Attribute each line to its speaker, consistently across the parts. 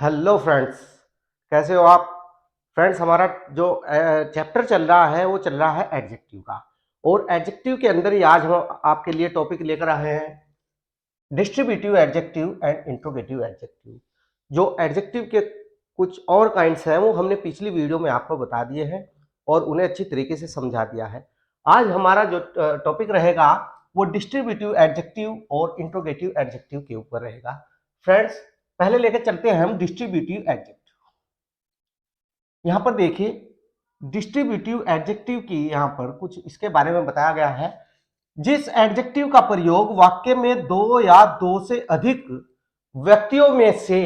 Speaker 1: Hello friends, कैसे हो आप? फ्रेंड्स, हमारा जो चैप्टर चल रहा है वो चल रहा है एडजेक्टिव का। और एडजेक्टिव के अंदर ही आज हम आपके लिए टॉपिक लेकर आए हैं distributive adjective and interrogative adjective. जो एडजेक्टिव के कुछ और काइंड्स हैं वो हमने पिछली वीडियो में आपको बता दिए हैं और उन्हें अच्छी तरीके से समझा दिया है। आज हमारा जो टॉपिक रहेगा वो डिस्ट्रीब्यूटिव एडजेक्टिव और इंट्रोगेटिव एडजेक्टिव के ऊपर रहेगा। फ्रेंड्स, पहले लेकर चलते हैं हम डिस्ट्रीब्यूटिव एडजेक्टिव। यहां पर देखिए, डिस्ट्रीब्यूटिव एडजेक्टिव की यहां पर कुछ इसके बारे में बताया गया है। जिस एडजेक्टिव का प्रयोग वाक्य में दो या दो से अधिक व्यक्तियों में से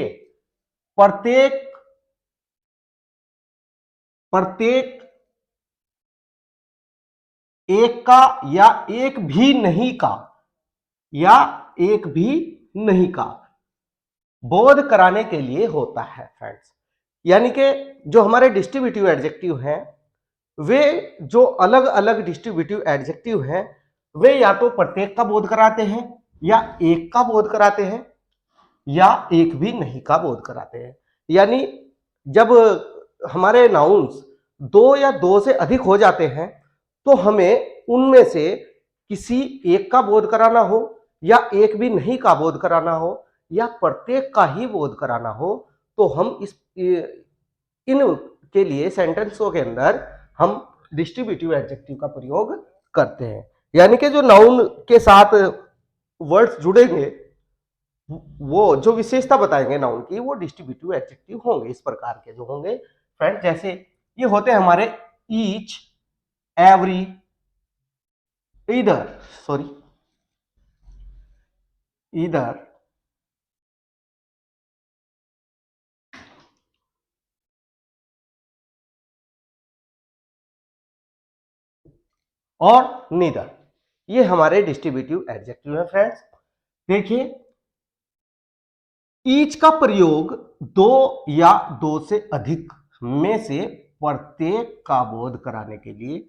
Speaker 1: प्रत्येक प्रत्येक एक का या एक भी नहीं का या एक भी नहीं का बोध कराने के लिए होता है। फ्रेंड्स, यानी कि जो हमारे डिस्ट्रीब्यूटिव एडजेक्टिव हैं वे जो अलग अलग डिस्ट्रीब्यूटिव एडजेक्टिव हैं वे या तो प्रत्येक का बोध कराते हैं या एक का बोध कराते हैं या एक भी नहीं का बोध कराते हैं। यानी जब हमारे नाउन्स दो या दो से अधिक हो जाते हैं तो हमें उनमें से किसी एक का बोध कराना हो या एक भी नहीं का बोध कराना हो या प्रत्येक का ही बोध कराना हो तो हम इन के लिए सेंटेंसों के अंदर हम डिस्ट्रीब्यूटिव एडजेक्टिव का प्रयोग करते हैं। यानी कि जो नाउन के साथ वर्ड्स जुड़ेंगे वो जो विशेषता बताएंगे नाउन की वो डिस्ट्रीब्यूटिव एडजेक्टिव होंगे। इस प्रकार के जो होंगे फ्रेंड, जैसे ये होते हैं हमारे each, every, either, sorry either, और नीदर, ये हमारे डिस्ट्रीब्यूटिव एडजेक्टिव है। फ्रेंड्स देखिए, ईच का प्रयोग दो या दो से अधिक में से प्रत्येक का बोध कराने के लिए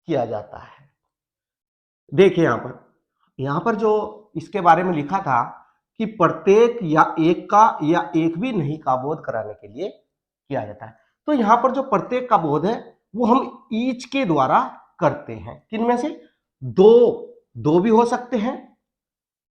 Speaker 1: किया जाता है। देखिए यहां पर जो इसके बारे में लिखा था कि प्रत्येक या एक का या एक भी नहीं का बोध कराने के लिए किया जाता है। तो यहां पर जो प्रत्येक का बोध है वो हम ईच के द्वारा करते हैं। किनमें से? दो दो भी हो सकते हैं,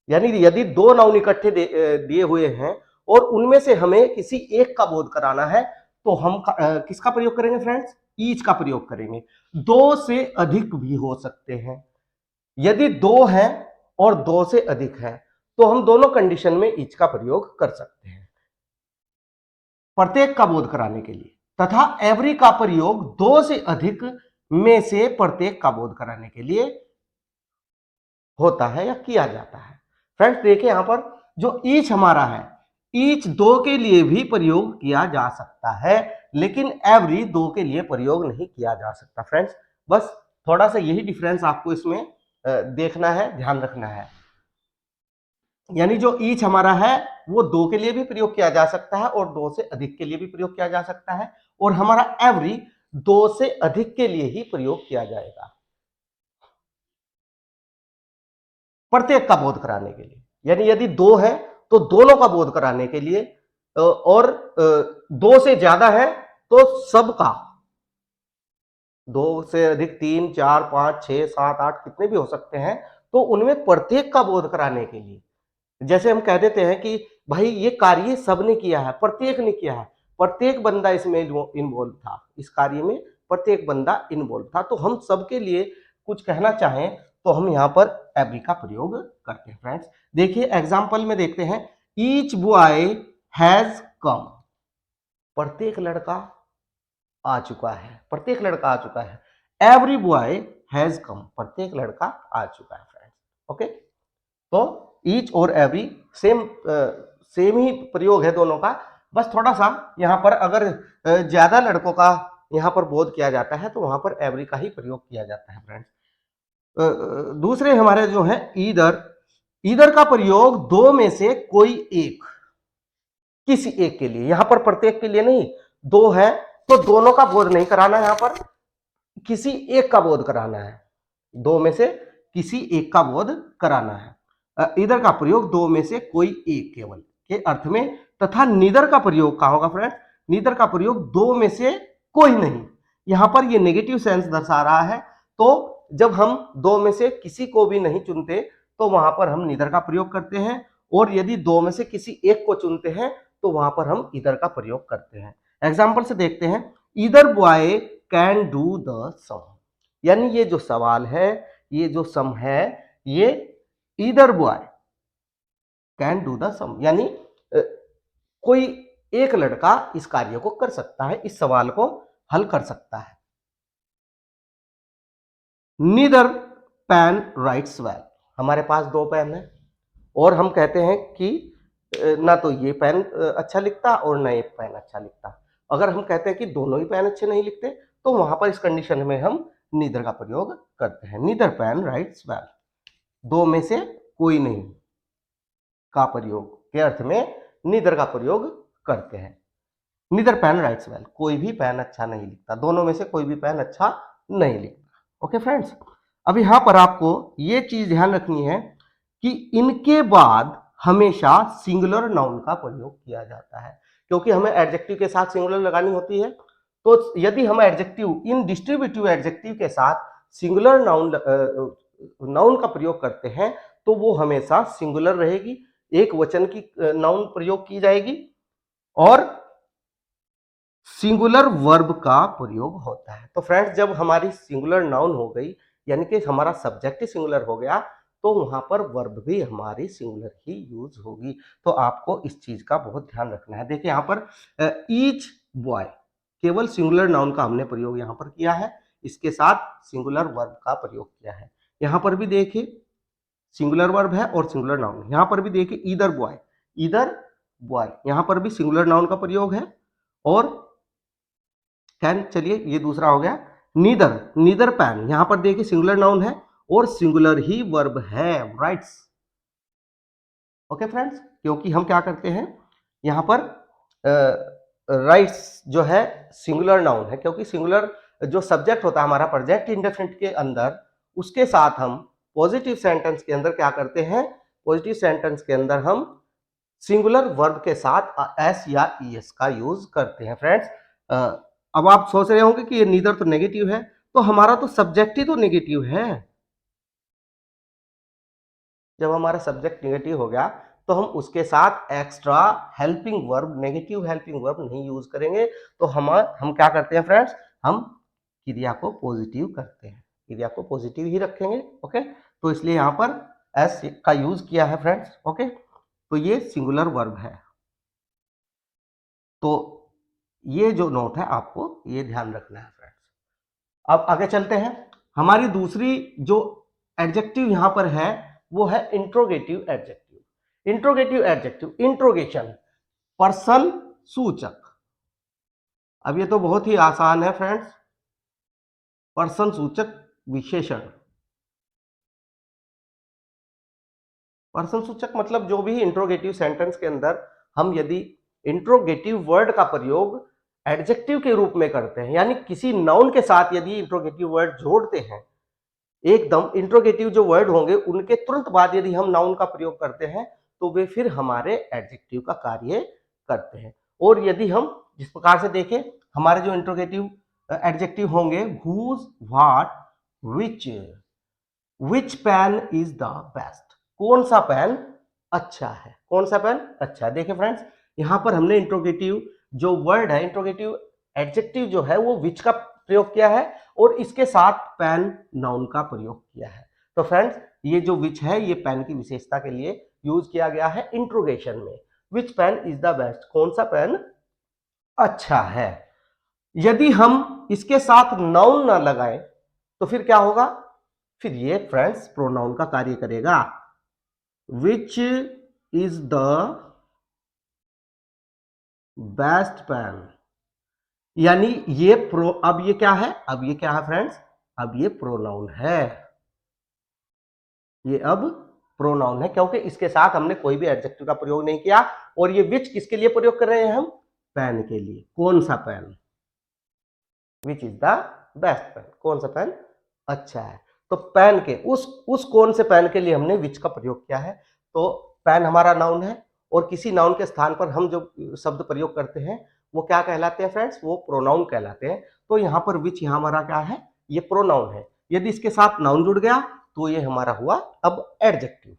Speaker 1: यानी यदि दो नाउन इकट्ठे दिए हुए हैं और उनमें से हमें किसी एक का बोध कराना है तो हम किसका प्रयोग करेंगे फ्रेंड्स? ईच का प्रयोग करेंगे। दो से अधिक भी हो सकते हैं। यदि दो है और दो से अधिक है तो हम दोनों कंडीशन में ईच का प्रयोग कर सकते हैं प्रत्येक का बोध कराने के लिए। तथा एवरी का प्रयोग दो से अधिक में से प्रत्येक का बोध कराने के लिए होता है या किया जाता है। फ्रेंड्स देखिए, यहां पर जो ईच हमारा है, ईच दो के लिए भी प्रयोग किया जा सकता है लेकिन एवरी दो के लिए प्रयोग नहीं किया जा सकता। फ्रेंड्स, बस थोड़ा सा यही डिफरेंस आपको इसमें देखना है, ध्यान रखना है। यानी जो ईच हमारा है वो दो के लिए भी प्रयोग किया जा सकता है और दो से अधिक के लिए भी प्रयोग किया जा सकता है, और हमारा एवरी दो से अधिक के लिए ही प्रयोग किया जाएगा प्रत्येक का बोध कराने के लिए। यानी यदि दो है तो दोनों का बोध कराने के लिए, और दो से ज्यादा है तो सबका, दो से अधिक तीन, चार, पांच, छह, सात, आठ कितने भी हो सकते हैं, तो उनमें प्रत्येक का बोध कराने के लिए, जैसे हम कह देते हैं कि भाई ये कार्य सबने किया है, प्रत्येक ने किया है, प्रत्येक बंदा इसमें इन्वॉल्व था, इस कार्य में प्रत्येक बंदा इन्वॉल्व था, तो हम सबके लिए कुछ कहना चाहें तो हम यहाँ पर एवरी का प्रयोग करते हैं। फ्रेंड्स देखिए, एग्जाम्पल में देखते हैं, ईच बॉय हैज कम, प्रत्येक लड़का आ चुका है, प्रत्येक लड़का आ चुका है। एवरी बॉय हैज कम, प्रत्येक लड़का आ चुका है। फ्रेंड्स ओके, तो ईच और एवरी सेम ही प्रयोग है दोनों का। बस थोड़ा सा यहां पर अगर ज्यादा लड़कों का यहां पर बोध किया जाता है तो वहां पर एवरी का ही प्रयोग किया जाता है। फ्रेंड्स दूसरे हमारे जो है ईदर, ईदर का प्रयोग दो में से कोई एक, किसी एक के लिए, यहां पर प्रत्येक के लिए नहीं, दो है तो दोनों का बोध नहीं कराना, यहां पर किसी एक का बोध कराना है, दो में से किसी एक का बोध कराना है। इधर का प्रयोग दो में से कोई एक केवल के अर्थ में, तथा नीदर का प्रयोग कहां होगा फ्रेंड्स? नीदर का प्रयोग दो में से कोई नहीं। यहां पर ये नेगेटिव सेंस दर्शा रहा है, तो जब हम दो में से किसी को भी नहीं चुनते तो वहां पर हम नीदर का प्रयोग करते हैं, और यदि दो में से किसी एक को चुनते हैं तो वहां पर हम ईदर का प्रयोग करते हैं। एग्जाम्पल से देखते हैं, either boy can do the sum, यानी ये जो सवाल है, ये जो सम है, ये either boy can do the sum, यानी कोई एक लड़का इस कार्य को कर सकता है, इस सवाल को हल कर सकता है। नीदर पेन राइट्स वेल, हमारे पास दो पेन है और हम कहते हैं कि ना तो ये पेन अच्छा लिखता और ना ये पेन अच्छा लिखता। अगर हम कहते हैं कि दोनों ही पेन अच्छे नहीं लिखते तो वहां पर इस कंडीशन में हम नीदर का प्रयोग करते हैं। नीदर पेन राइट्स वेल, दो में से कोई नहीं का प्रयोग के अर्थ में नीदर का प्रयोग करते हैं। नीदर पेन राइट्स वेल, कोई भी पेन अच्छा नहीं लिखता, दोनों में से कोई भी पेन अच्छा नहीं लिखता। ओके फ्रेंड्स, अब यहां पर आपको ये चीज ध्यान रखनी है कि इनके बाद हमेशा सिंगुलर नाउन का प्रयोग किया जाता है, क्योंकि हमें एडजेक्टिव के साथ सिंगुलर लगानी होती है। तो यदि हम एडजेक्टिव, इन डिस्ट्रीब्यूटिव एडजेक्टिव के साथ सिंगुलर नाउन का प्रयोग करते हैं तो वो हमेशा सिंगुलर रहेगी, एक वचन की नाउन प्रयोग की जाएगी और सिंगुलर वर्ब का प्रयोग होता है। तो फ्रेंड्स, जब हमारी सिंगुलर नाउन हो गई, यानी कि हमारा सब्जेक्ट सिंगुलर हो गया, तो वहां पर वर्ब भी हमारी सिंगुलर ही यूज होगी। तो आपको इस चीज का बहुत ध्यान रखना है। देखिए यहां पर ईच बॉय, केवल सिंगुलर नाउन का हमने प्रयोग यहां पर किया है, इसके साथ सिंगुलर वर्ब का प्रयोग किया है। यहां पर भी देखिए सिंगुलर वर्ब है और सिंगुलर नाउन। यहां पर भी देखिए ईदर बॉय, ईदर बॉय, यहां पर भी सिंगुलर नाउन का प्रयोग है। और कैन, चलिए ये दूसरा हो गया। नीदर, नीदर पैन, यहां पर देखिए सिंगुलर नाउन है और सिंगुलर ही वर्ब है, राइट्स। ओके फ्रेंड्स, क्योंकि हम क्या करते हैं यहां पर राइट्स जो है सिंगुलर नाउन है, क्योंकि सिंगुलर जो सब्जेक्ट होता है हमारा प्रेजेंट इंडेफिनिट के अंदर, उसके साथ हम पॉजिटिव सेंटेंस के अंदर क्या करते हैं, पॉजिटिव सेंटेंस के अंदर हम सिंगुलर वर्ब के साथ एस या ईएस का यूज करते हैं। फ्रेंड्स, अब आप सोच रहे होंगे कि ये नीदर तो नेगेटिव है, तो हमारा तो सब्जेक्ट ही तो नेगेटिव है। जब हमारा सब्जेक्ट नेगेटिव हो गया तो हम उसके साथ extra helping verb, negative helping verb नहीं यूज करेंगे। तो हम क्या करते हैं फ्रेंड्स, हम क्रिया को पॉजिटिव करते हैं, क्रिया को पॉजिटिव ही रखेंगे। ओके, तो इसलिए यहां पर एस का यूज किया है फ्रेंड्स। ओके, तो ये सिंगुलर वर्ब है। तो ये जो नोट है आपको ये ध्यान रखना है फ्रेंड्स। अब आगे चलते हैं। हमारी दूसरी जो एडजेक्टिव यहां पर है वो है interrogative adjective. Interrogative adjective, interrogation, person सूचक। अब ये तो बहुत ही आसान है फ्रेंड्स, पर्सन सूचक विशेषण। पर्सन सूचक मतलब जो भी इंट्रोगेटिव सेंटेंस के अंदर हम यदि इंट्रोगेटिव वर्ड का प्रयोग एडजेक्टिव के रूप में करते हैं, यानी किसी नाउन के साथ यदि इंट्रोगेटिव वर्ड जोड़ते हैं, एकदम इंट्रोगेटिव जो वर्ड होंगे उनके तुरंत बाद यदि हम नाउन का प्रयोग करते हैं तो वे फिर हमारे एडजेक्टिव का कार्य करते हैं। और यदि हम जिस प्रकार से देखें, हमारे जो इंट्रोगेटिव एडजेक्टिव होंगे whose, what, which, which pen is the best, कौन सा पेन अच्छा है, कौन सा पेन अच्छा है। देखिए फ्रेंड्स, यहां पर हमने इंट्रोगेटिव जो वर्ड है, इंट्रोगेटिव एडजेक्टिव जो है वो विच का प्रयोग किया है और इसके साथ पेन नाउन का प्रयोग किया है। तो फ्रेंड्स, ये जो विच है ये पेन की विशेषता के लिए यूज किया गया है इंट्रोगेशन में। विच पेन इज द बेस्ट, कौन सा पेन अच्छा है। यदि हम इसके साथ नाउन ना लगाएं तो फिर क्या होगा, फिर ये फ्रेंड्स प्रोनाउन का कार्य करेगा। Which is the best pen, यानी ये अब ये क्या है, अब ये क्या है फ्रेंड्स, अब ये प्रोनाउन है, ये अब प्रोनाउन है, क्योंकि इसके साथ हमने कोई भी एडजेक्टिव का प्रयोग नहीं किया। और ये विच किसके लिए प्रयोग कर रहे हैं हम, पेन के लिए, कौन सा pen, which is the best pen, कौन सा पेन अच्छा है। तो पेन के उस कौन से पेन के लिए हमने विच का प्रयोग किया है। तो पेन हमारा नाउन है और किसी नाउन के स्थान पर हम जो शब्द प्रयोग करते हैं वो क्या कहलाते हैं फ्रेंड्स, वो प्रोनाउन कहलाते हैं। तो यहाँ पर विच यहाँ हमारा क्या है, ये प्रोनाउन है। यदि इसके साथ नाउन जुड़ गया तो ये हमारा हुआ अब adjective.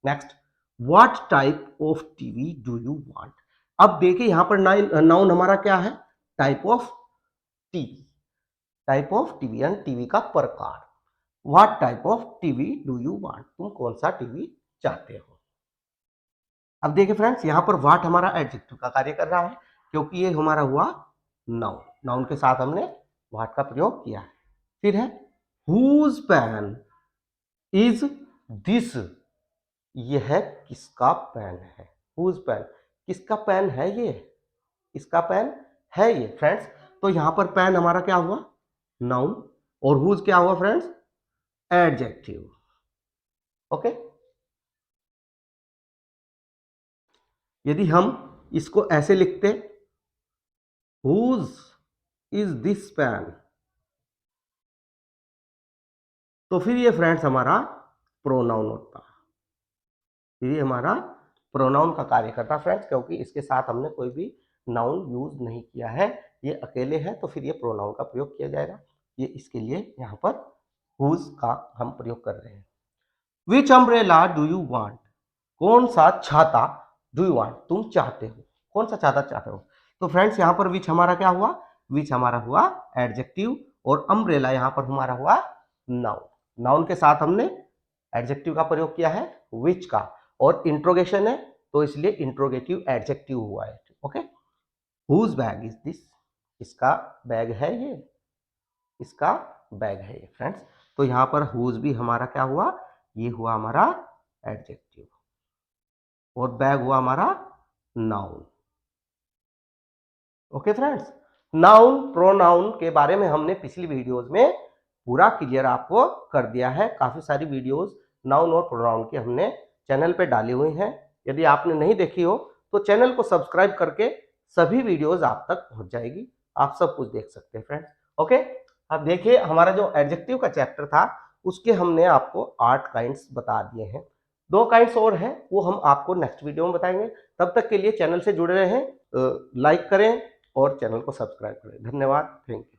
Speaker 1: Next, what type of TV do you want. अब देखिए यहाँ पर नाउन हमारा क्या है, type of TV, type of TV यानी टीवी का प्रकार। What type of TV do you want, तुम कौन सा टीवी चाहते हो। अब देखिए फ्रेंड्स, यहां पर व्हाट हमारा एडजेक्टिव का कार्य कर रहा है क्योंकि ये हमारा हुआ नाउन, नाउन के साथ हमने व्हाट का प्रयोग किया है। फिर है हुज पेन इज दिस, ये है किसका पेन है, हुज पेन, किसका पेन है ये, किसका पेन है ये फ्रेंड्स। तो यहां पर पेन हमारा क्या हुआ, नाउन, और हुज क्या हुआ फ्रेंड्स, एडजेक्टिव। ओके, यदि हम इसको ऐसे लिखते, हुज इज दिस पेन, तो फिर ये फ्रेंड्स हमारा प्रोनाउन होता, फिर ये हमारा प्रोनाउन का कार्य करता फ्रेंड्स, क्योंकि इसके साथ हमने कोई भी नाउन यूज नहीं किया है, ये अकेले है, तो फिर ये प्रोनाउन का प्रयोग किया जाएगा। ये इसके लिए यहाँ पर हुज का हम प्रयोग कर रहे हैं। विच अम्ब्रेला डू यू वांट, कौन सा छाता डू यू वांट, तुम चाहते हो, कौन सा छाता चाहते हो। तो फ्रेंड्स यहाँ पर विच हमारा क्या हुआ, विच हमारा हुआ एडजेक्टिव, और अम्ब्रेला यहाँ पर हमारा हुआ नाउन। नाउन के साथ हमने एडजेक्टिव का प्रयोग किया है विच का, और इंट्रोगेशन है तो इसलिए इंट्रोगेटिव एडजेक्टिव हुआ है। Okay, whose bag is this, इसका बैग है ये, इसका बैग है ये फ्रेंड्स। तो यहाँ पर हुज भी हमारा क्या हुआ, ये हुआ हमारा एडजेक्टिव, और बैग हुआ हमारा noun. Okay friends, noun pronoun के बारे में हमने पिछली वीडियोस में पूरा क्लियर आपको कर दिया है। काफी सारी वीडियोस नाउन और प्रोनाउन की हमने चैनल पे डाली हुई हैं। यदि आपने नहीं देखी हो तो चैनल को सब्सक्राइब करके सभी वीडियोस आप तक पहुंच जाएगी, आप सब कुछ देख सकते हैं फ्रेंड्स। ओके, अब देखिए हमारा जो एडजेक्टिव का चैप्टर था उसके हमने आपको 8 काइंड्स बता दिए हैं। 2 काइंड्स और हैं वो हम आपको नेक्स्ट वीडियो में बताएंगे। तब तक के लिए चैनल से जुड़े रहें, लाइक करें और चैनल को सब्सक्राइब करें। धन्यवाद, थैंक यू।